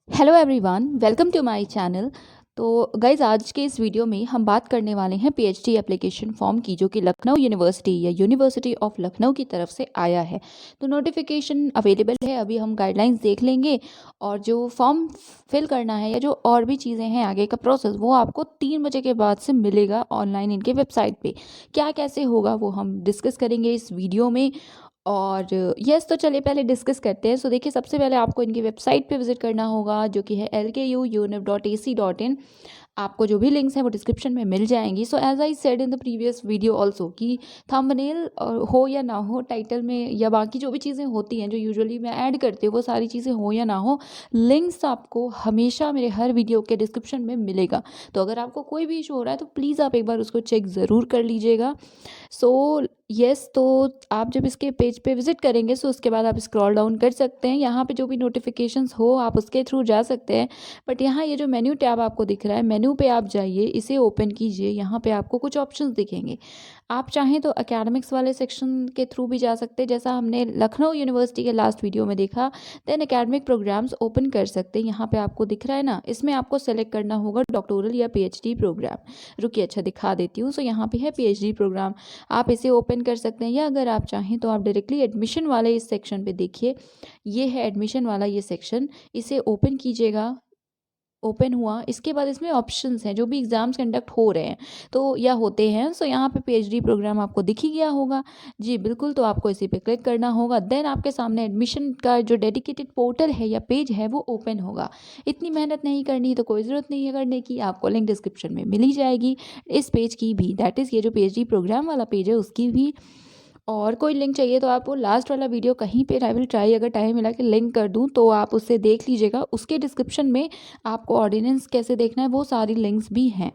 Hello everyone, welcome to my channel. तो guys, आज के इस वीडियो में हम बात करने वाले हैं पीएचडी एप्लीकेशन फॉर्म की, जो कि लखनऊ यूनिवर्सिटी या यूनिवर्सिटी ऑफ लखनऊ की तरफ से आया है। तो नोटिफिकेशन अवेलेबल है, अभी हम गाइडलाइंस देख लेंगे और जो फॉर्म फिल करना है या जो और भी चीज़ें हैं आगे का प्रोसेस, वो आपको 3 बजे के बाद से मिलेगा ऑनलाइन इनके वेबसाइट पे। क्या कैसे होगा वो हम डिस्कस करेंगे इस वीडियो में। और यस, तो चलिए पहले डिस्कस करते हैं। सो देखिए, सबसे पहले आपको इनकी वेबसाइट पे विजिट करना होगा, जो कि है lkuunif.ac.in। आपको जो भी लिंक्स हैं वो डिस्क्रिप्शन में मिल जाएंगी। So as I said in the previous video also कि थंबनेल हो या ना हो टाइटल में, या बाकी जो भी चीज़ें होती हैं जो यूजुअली मैं ऐड करती हूँ, वो सारी चीज़ें हो या ना हो, लिंक्स आपको हमेशा मेरे हर वीडियो के डिस्क्रिप्शन में मिलेगा। तो अगर आपको कोई भी इशू हो रहा है तो प्लीज़ आप एक बार उसको चेक ज़रूर कर लीजिएगा। सो यस, तो आप जब इसके पेज पे विजिट करेंगे, सो उसके बाद आप स्क्रॉल डाउन कर सकते हैं। यहाँ पे जो भी नोटिफिकेशंस हो आप उसके थ्रू जा सकते हैं। बट यहाँ ये जो मेन्यू टैब आपको दिख रहा है, मेन्यू पे आप जाइए, इसे ओपन कीजिए। यहाँ पे आपको कुछ ऑप्शंस दिखेंगे। आप चाहें तो एकेडमिक्स वाले सेक्शन के थ्रू भी जा सकते हैं, जैसा हमने लखनऊ यूनिवर्सिटी के लास्ट वीडियो में देखा। देन एकेडमिक प्रोग्राम्स ओपन कर सकते हैं। यहाँ पे आपको दिख रहा है ना, इसमें आपको सेलेक्ट करना होगा डॉक्टोरल या पीएचडी प्रोग्राम। रुकिए, अच्छा दिखा देती हूँ। सो यहाँ पे है पीएचडी प्रोग्राम, आप इसे ओपन कर सकते हैं। या अगर आप चाहें तो आप डायरेक्टली एडमिशन वाले इस सेक्शन पे देखिए, ये है एडमिशन वाला ये सेक्शन, इसे ओपन कीजिएगा। ओपन हुआ, इसके बाद इसमें ऑप्शंस हैं जो भी एग्ज़ाम्स कंडक्ट हो रहे हैं तो या होते हैं। सो यहाँ पे पीएचडी प्रोग्राम आपको दिख ही गया होगा। जी बिल्कुल, तो आपको इसी पे क्लिक करना होगा। देन आपके सामने एडमिशन का जो डेडिकेटेड पोर्टल है या पेज है वो ओपन होगा। इतनी मेहनत नहीं करनी, तो कोई ज़रूरत नहीं है करने की, आपको लिंक डिस्क्रिप्शन में मिल ही जाएगी इस पेज की भी, दैट इज़ ये जो पीएचडी प्रोग्राम वाला पेज है उसकी भी। और कोई लिंक चाहिए तो आप वो लास्ट वाला वीडियो कहीं पे, आई विल ट्राई अगर टाइम मिला कि लिंक कर दूं, तो आप उससे देख लीजिएगा। उसके डिस्क्रिप्शन में आपको ऑर्डिनेंस कैसे देखना है वो सारी लिंक्स भी हैं।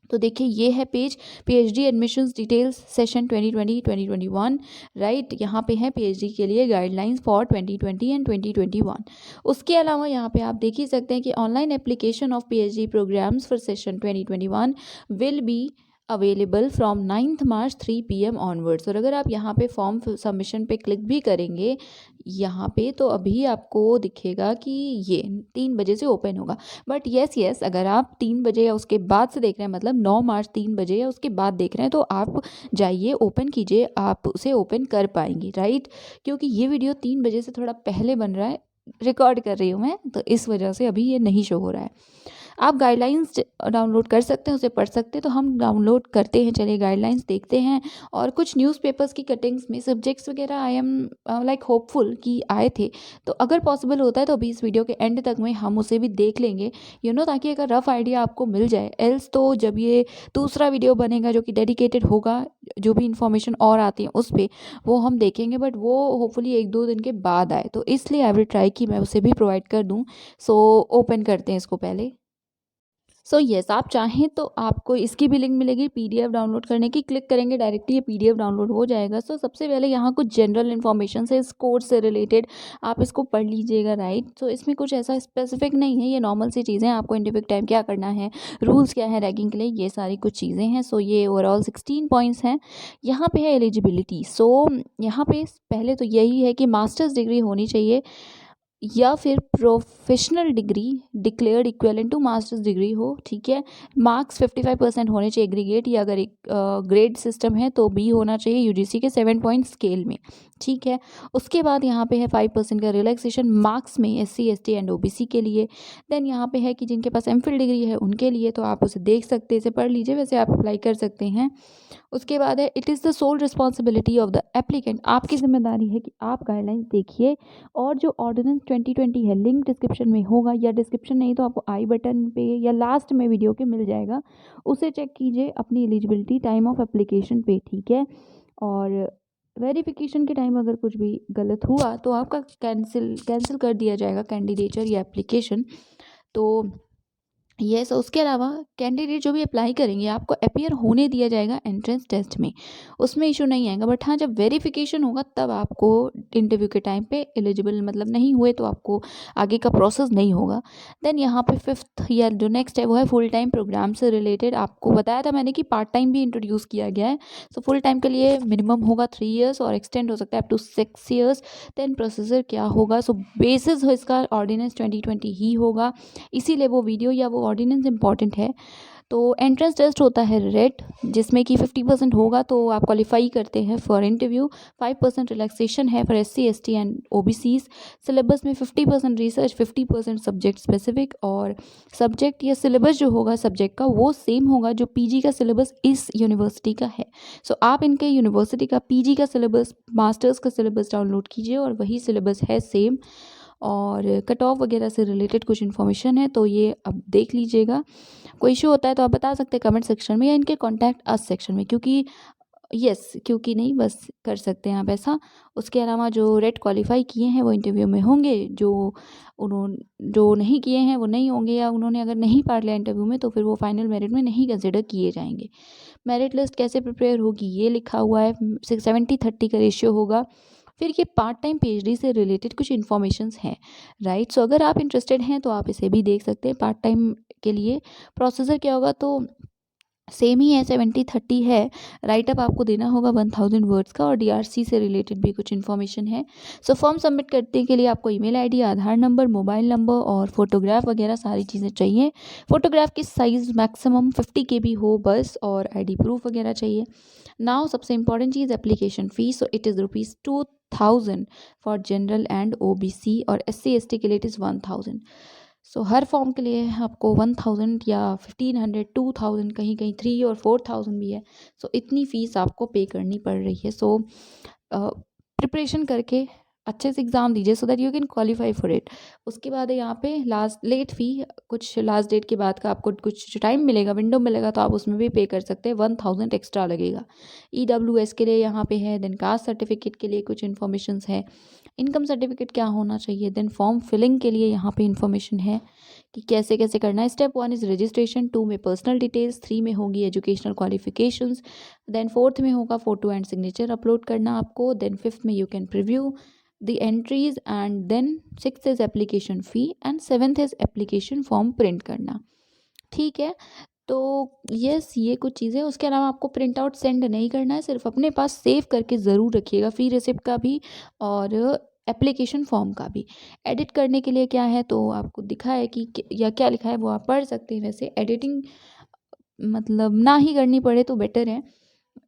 तो देखिए, ये है page, PhD admissions details session 2020-2021, right. यहाँ पे है पीएचडी के लिए गाइडलाइंस फॉर 2020 एंड 2021। उसके अलावा यहाँ पे आप देख ही सकते हैं कि online application of PhD programs for session 2021 will be available from 9th March 3 PM onwards. और अगर आप यहाँ पे फॉर्म सबमिशन पे क्लिक भी करेंगे यहाँ पे, तो अभी आपको दिखेगा कि ये 3 बजे से ओपन होगा। बट यस, अगर आप 3 बजे या उसके बाद से देख रहे हैं, मतलब 9 मार्च 3 बजे या उसके बाद देख रहे हैं, तो आप जाइए ओपन कीजिए, आप उसे ओपन कर पाएंगे, राइट। क्योंकि ये वीडियो 3 बजे से थोड़ा पहले बन रहा है, रिकॉर्ड कर रही हूँ मैं, तो इस वजह से अभी ये नहीं शो हो रहा है। आप गाइडलाइंस डाउनलोड कर सकते हैं, उसे पढ़ सकते हैं। तो हम डाउनलोड करते हैं, चलिए गाइडलाइंस देखते हैं। और कुछ न्यूज़पेपर्स की कटिंग्स में सब्जेक्ट्स वगैरह आई एम लाइक होपफुल कि आए थे। तो अगर पॉसिबल होता है तो अभी इस वीडियो के एंड तक में हम उसे भी देख लेंगे, ताकि एक रफ आइडिया आपको मिल जाए। एल्स तो जब ये दूसरा वीडियो बनेगा जो कि डेडिकेटेड होगा, जो भी इंफॉर्मेशन और आती है उस पर, वो हम देखेंगे। बट वो होपफुली 1-2 दिन के बाद आए, तो इसलिए आई विल ट्राई कि मैं उसे भी प्रोवाइड कर दूँ। सो ओपन करते हैं इसको पहले। सो यस, आप चाहें तो आपको इसकी भी लिंक मिलेगी पीडीएफ डाउनलोड करने की। क्लिक करेंगे डायरेक्टली ये पीडीएफ डाउनलोड हो जाएगा। सो सबसे पहले यहाँ कुछ जनरल इन्फॉर्मेशन है इस कोर्स से रिलेटेड, आप इसको पढ़ लीजिएगा, राइट। सो इसमें कुछ ऐसा स्पेसिफिक नहीं है, ये नॉर्मल सी चीज़ें हैं। आपको इंटरव्यू टाइम क्या करना है, रूल्स क्या है रैगिंग के लिए, ये सारी कुछ चीज़ें हैं। सो ये ओवरऑल 16 पॉइंट्स हैं। यहाँ पे है एलिजिबिलिटी। सो यहाँ पे पहले तो यही है कि मास्टर्स डिग्री होनी चाहिए या फिर professional degree declared equivalent to master's degree हो, ठीक है। मार्क्स 55% होने चाहिए एग्रीगेट, या अगर एक ग्रेड सिस्टम है तो बी होना चाहिए यूजीसी के 7 पॉइंट स्केल में, ठीक है। उसके बाद यहाँ पे है 5% का रिलैक्सेशन मार्क्स में एससी एसटी एंड ओबीसी के लिए। देन यहाँ पे है कि जिनके पास एमफिल डिग्री है उनके लिए, तो आप उसे देख सकते हैं, इसे पढ़ लीजिए, वैसे आप अप्लाई कर सकते हैं। उसके बाद है it is the sole responsibility of the applicant, आपकी जिम्मेदारी है कि आप गाइडलाइंस देखिए। और जो ऑर्डिनेंस 2020 है, लिंक डिस्क्रिप्शन में होगा, या डिस्क्रिप्शन नहीं तो आपको आई बटन पे या लास्ट में वीडियो के मिल जाएगा, उसे चेक कीजिए अपनी एलिजिबिलिटी टाइम ऑफ एप्लीकेशन पे, ठीक है। और वेरिफिकेशन के टाइम अगर कुछ भी गलत हुआ तो आपका कैंसिल कर दिया जाएगा कैंडिडेचर या एप्लीकेशन। तो यस, उसके अलावा कैंडिडेट जो भी अप्लाई करेंगे आपको अपीयर होने दिया जाएगा एंट्रेंस टेस्ट में, उसमें इशू नहीं आएगा। बट हाँ, जब वेरिफिकेशन होगा तब आपको इंटरव्यू के टाइम पे एलिजिबल मतलब नहीं हुए तो आपको आगे का प्रोसेस नहीं होगा। देन यहाँ पे फिफ्थ या जो नेक्स्ट है वो है फुल टाइम प्रोग्राम से रिलेटेड। आपको बताया था मैंने कि पार्ट टाइम भी इंट्रोड्यूस किया गया है। सो फुल टाइम के लिए मिनिमम होगा 3 ईयर्स और एक्सटेंड हो सकता है up to 6 years. Then procedure क्या होगा, सो बेसिस हो इसका ऑर्डिनेंस 2020 ही होगा, इसीलिए वो वीडियो या वो ऑर्डिनेंस इंपॉर्टेंट है। तो एंट्रेंस टेस्ट होता है रेट, जिसमें कि 50% होगा तो आप क्वालिफाई करते हैं फॉर इंटरव्यू। 5% रिलैक्सेशन है for SC ST and OBCs। Syllabus में 50% रिसर्च, 50% सब्जेक्ट स्पेसिफिक, और सब्जेक्ट या सिलेबस जो होगा सब्जेक्ट का वो सेम होगा जो PG का सिलेबस इस यूनिवर्सिटी का है। सो आप इनके यूनिवर्सिटी का PG का सिलेबस, मास्टर्स का सिलेबस डाउनलोड कीजिए और वही सिलेबस है सेम। और कट ऑफ वगैरह से रिलेटेड कुछ इन्फॉर्मेशन है तो ये अब देख लीजिएगा। कोई इशू होता है तो आप बता सकते हैं कमेंट सेक्शन में या इनके कॉन्टैक्ट अस सेक्शन में, क्योंकि यस, क्योंकि नहीं बस कर सकते हैं आप ऐसा। उसके अलावा जो रेट क्वालिफाई किए हैं वो इंटरव्यू में होंगे, जो नहीं किए हैं वो नहीं होंगे, या उन्होंने अगर नहीं पार लिया इंटरव्यू में तो फिर वो फाइनल मेरिट में नहीं कंसिडर किए जाएंगे। मेरिट लिस्ट कैसे प्रिपेयर होगी ये लिखा हुआ है, 70-30 का रेशियो होगा। फिर ये पार्ट टाइम PhD से रिलेटेड कुछ इन्फॉर्मेशंस हैं, राइट। सो अगर आप इंटरेस्टेड हैं तो आप इसे भी देख सकते हैं। पार्ट टाइम के लिए प्रोसीजर क्या होगा, तो सेम ही है, 70-30 है। राइटअप आपको देना होगा 1000 वर्ड्स का, और DRC से रिलेटेड भी कुछ इन्फॉर्मेशन है। सो फॉर्म सबमिट करने के लिए आपको ईमेल ID, आधार नंबर, मोबाइल नंबर और फोटोग्राफ वगैरह सारी चीज़ें चाहिए। फोटोग्राफ की साइज़ मैक्सिमम 50 KB हो बस, और ID प्रूफ वगैरह चाहिए। नाउ सबसे important cheese application fees. So it is ₹2000 for general and OBC, और SC ST के लिए it is 1000। So her form के लिए आपको 1000 या 1500, 2000, कहीं कहीं 3 और 4000 भी है। सो इतनी फ़ीस आपको पे करनी पड़ रही है। सो प्रिपरेशन करके अच्छे से एग्ज़ाम दीजिए so that you can qualify for it. उसके बाद है यहाँ पे लास्ट लेट फ़ी, कुछ लास्ट डेट के बाद का आपको कुछ टाइम मिलेगा, विंडो मिलेगा, तो आप उसमें भी पे कर सकते हैं। 1000 एक्स्ट्रा लगेगा। EWS के लिए यहाँ पे है। देन कास्ट सर्टिफिकेट के लिए कुछ इन्फॉर्मेशंस है। इनकम सर्टिफिकेट क्या होना चाहिए। देन फॉर्म फिलिंग के लिए यहाँ पे इन्फॉर्मेशन है कि कैसे कैसे करना है। स्टेप 1 इज़ रजिस्ट्रेशन, 2 में पर्सनल डिटेल्स, 3 में होगी एजुकेशनल क्वालिफिकेशंस, देन 4th में होगा फ़ोटो एंड सिग्नेचर अपलोड करना आपको, देन 5th में you can preview the entries, and then 6th is application fee, and 7th is application form print करना। ठीक है, तो यस ये कुछ चीज़ें। उसके अलावा आपको प्रिंट आउट सेंड नहीं करना है, सिर्फ अपने पास सेव करके ज़रूर रखिएगा, फ़ी रिसिप्ट का भी और एप्लीकेशन फॉर्म का भी। एडिट करने के लिए क्या है तो आपको दिखा है कि या क्या लिखा है वो आप पढ़ सकते हैं। वैसे एडिटिंग मतलब ना ही करनी पड़े तो बेटर है।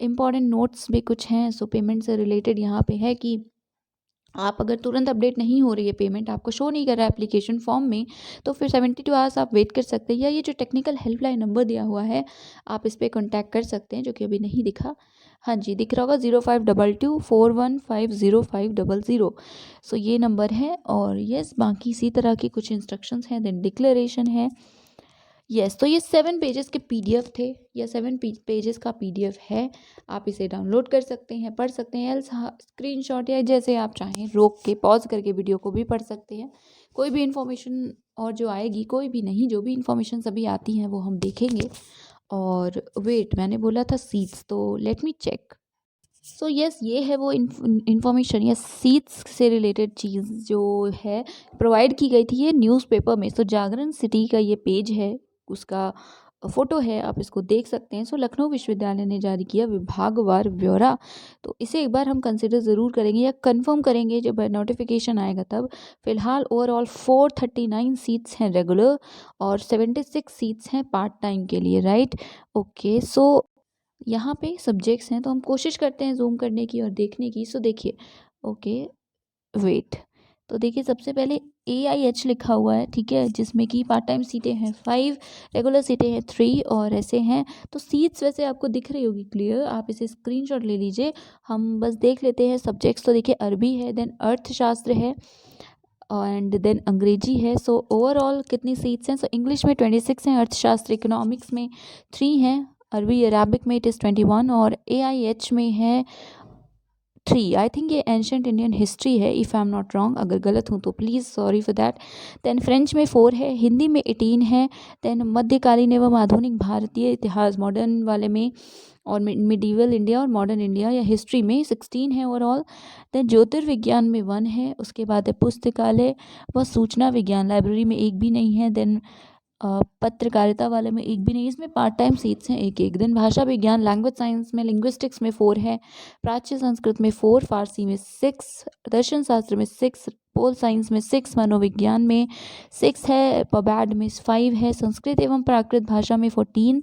इम्पॉर्टेंट नोट्स भी कुछ हैं। सो पेमेंट से रिलेटेड यहाँ पे है कि आप अगर तुरंत अपडेट नहीं हो रही है, पेमेंट आपको शो नहीं कर रहा है एप्लीकेशन फॉर्म में, तो फिर 72 आवर्स आप वेट कर सकते हैं, या ये जो टेक्निकल हेल्पलाइन नंबर दिया हुआ है आप इस पर कॉन्टैक्ट कर सकते हैं, जो कि अभी नहीं दिखा। हाँ जी, दिख रहा होगा 0522415050। सो ये नंबर है। और यस, बाकी इसी तरह की कुछ इंस्ट्रक्शंस हैं। देन डिक्लेरेशन है। यस, तो ये 7 पेजेस के PDF थे, या 7 पेजेस का PDF है। आप इसे डाउनलोड कर सकते हैं, पढ़ सकते हैं, एल्स स्क्रीनशॉट या जैसे आप चाहें रोक के पॉज करके वीडियो को भी पढ़ सकते हैं। कोई भी इन्फॉर्मेशन और जो आएगी, कोई भी नहीं, जो भी इन्फॉर्मेशन सभी आती हैं वो हम देखेंगे। और वेट, मैंने बोला था सीट्स, तो let me check. So yes, ये है वो इन्फॉर्मेशन या सीट्स से रिलेटेड चीज़ जो है प्रोवाइड की गई थी ये न्यूज़पेपर में। सो जागरण सिटी का ये पेज है, उसका फ़ोटो है, आप इसको देख सकते हैं। सो लखनऊ विश्वविद्यालय ने जारी किया विभागवार ब्यौरा, तो इसे एक बार हम कंसिडर ज़रूर करेंगे या कंफर्म करेंगे जब नोटिफिकेशन आएगा तब। फ़िलहाल ओवरऑल 439 सीट्स हैं रेगुलर, और 76 सीट्स हैं पार्ट टाइम के लिए, राइट। ओके, सो यहाँ पे सब्जेक्ट्स हैं तो हम कोशिश करते हैं जूम करने की और देखने की। सो देखिए, ओके वेट, तो देखिए सबसे पहले AIH लिखा हुआ है, ठीक है, जिसमें कि पार्ट टाइम सीटें हैं 5, रेगुलर सीटें हैं 3, और ऐसे हैं। तो सीट्स वैसे आपको दिख रही होगी क्लियर, आप इसे स्क्रीनशॉट ले लीजिए। हम बस देख लेते हैं सब्जेक्ट्स। तो देखिए अरबी है, देन अर्थशास्त्र है, एंड देन अंग्रेजी है। सो ओवरऑल कितनी सीट्स हैं, सो इंग्लिश में 26 हैं, अर्थशास्त्र इकोनॉमिक्स में 3 हैं, अरबी अराबिक में इट इज़ 21, और AIH में है 3 आई थिंक ये एंशंट इंडियन हिस्ट्री है, if I am not wrong, अगर गलत हूँ तो please sorry for that. Then French में 4 है, हिंदी में 18 है। देन मध्यकालीन एवं आधुनिक भारतीय इतिहास मॉडर्न वाले में और मिडीवल इंडिया और मॉडर्न इंडिया या हिस्ट्री में 16 है ओवरऑल। देन ज्योतिर्विज्ञान में 1 है। उसके बाद है पुस्तकालय व सूचना विज्ञान, लाइब्रेरी में एक भी नहीं है। देन पत्रकारिता वाले में एक भी नहीं, इसमें पार्ट टाइम सीट्स हैं एक एक। दिन भाषा विज्ञान लैंग्वेज साइंस में लिंग्विस्टिक्स में 4 है, प्राच्य संस्कृत में 4, फारसी में 6, दर्शन शास्त्र में 6, पोल साइंस में 6, मनोविज्ञान में 6 है, पबैड में 5 है, संस्कृत एवं प्राकृत भाषा में 14,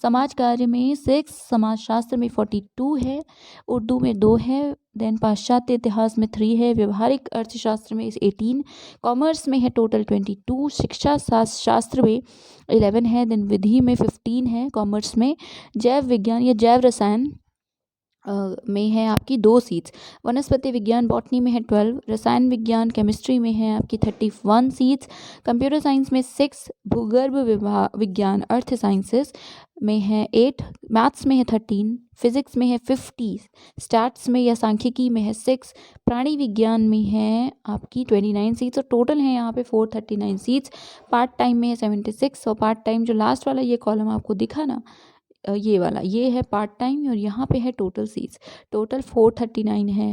समाज कार्य में 6, समाजशास्त्र में 42 है, उर्दू में 2 है। देन पाश्चात्य इतिहास में 3 है, व्यवहारिक अर्थशास्त्र में 18, कॉमर्स में है टोटल 22, शिक्षा शास्त्र में 11 है। देन विधि में 15 है कॉमर्स में। जैव विज्ञान या जैव रसायन में है आपकी 2 सीट्स। वनस्पति विज्ञान बॉटनी में है 12, रसायन विज्ञान केमिस्ट्री में है आपकी 31 सीट्स, कंप्यूटर साइंस में 6, भूगर्भ विज्ञान अर्थ साइंसेस में है 8, मैथ्स में है 13, फिजिक्स में है 50, स्टैट्स में या सांख्यिकी में है 6, प्राणी विज्ञान में है आपकी 29 सीट्स और टोटल है यहाँ पे 439 सीट्स। पार्ट टाइम में है 76 और पार्ट टाइम जो लास्ट वाला ये कॉलम आपको दिखा ना, ये वाला ये है पार्ट टाइम और यहाँ पे है टोटल सीट्स। टोटल 439 है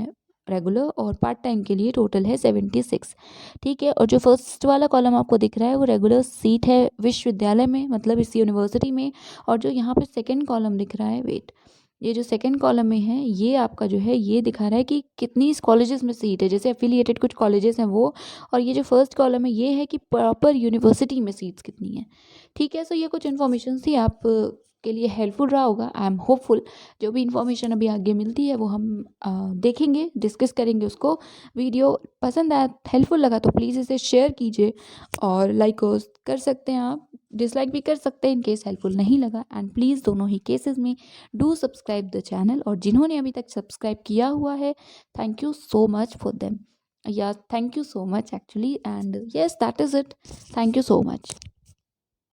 रेगुलर और पार्ट टाइम के लिए टोटल है 76। ठीक है, और जो फर्स्ट वाला कॉलम आपको दिख रहा है वो रेगुलर सीट है विश्वविद्यालय में, मतलब इस यूनिवर्सिटी में। और जो यहाँ पे सेकंड कॉलम दिख रहा है, वेट, ये जो सेकंड कॉलम में है ये आपका जो है ये दिखा रहा है कि कितनी इस कॉलेजेस में सीट है, जैसे एफिलिएटेड कुछ कॉलेजेस हैं वो। और ये जो फर्स्ट कॉलम है ये है कि प्रॉपर यूनिवर्सिटी में सीट्स कितनी है। ठीक है, सो ये कुछ इन्फॉर्मेशन थी आप के लिए हेल्पफुल रहा होगा, आई एम होपफुल। जो भी इन्फॉर्मेशन अभी आगे मिलती है वो हम देखेंगे, डिस्कस करेंगे उसको। वीडियो पसंद आया, हेल्पफुल लगा तो प्लीज़ इसे शेयर कीजिए और लाइक कर सकते हैं आप, डिसलाइक भी कर सकते हैं इन केस हेल्पफुल नहीं लगा। एंड प्लीज़ दोनों ही केसेस में डू सब्सक्राइब द चैनल, और जिन्होंने अभी तक सब्सक्राइब किया हुआ है thank you so much for them, या thank you so much actually. And yes that is it, thank you so much.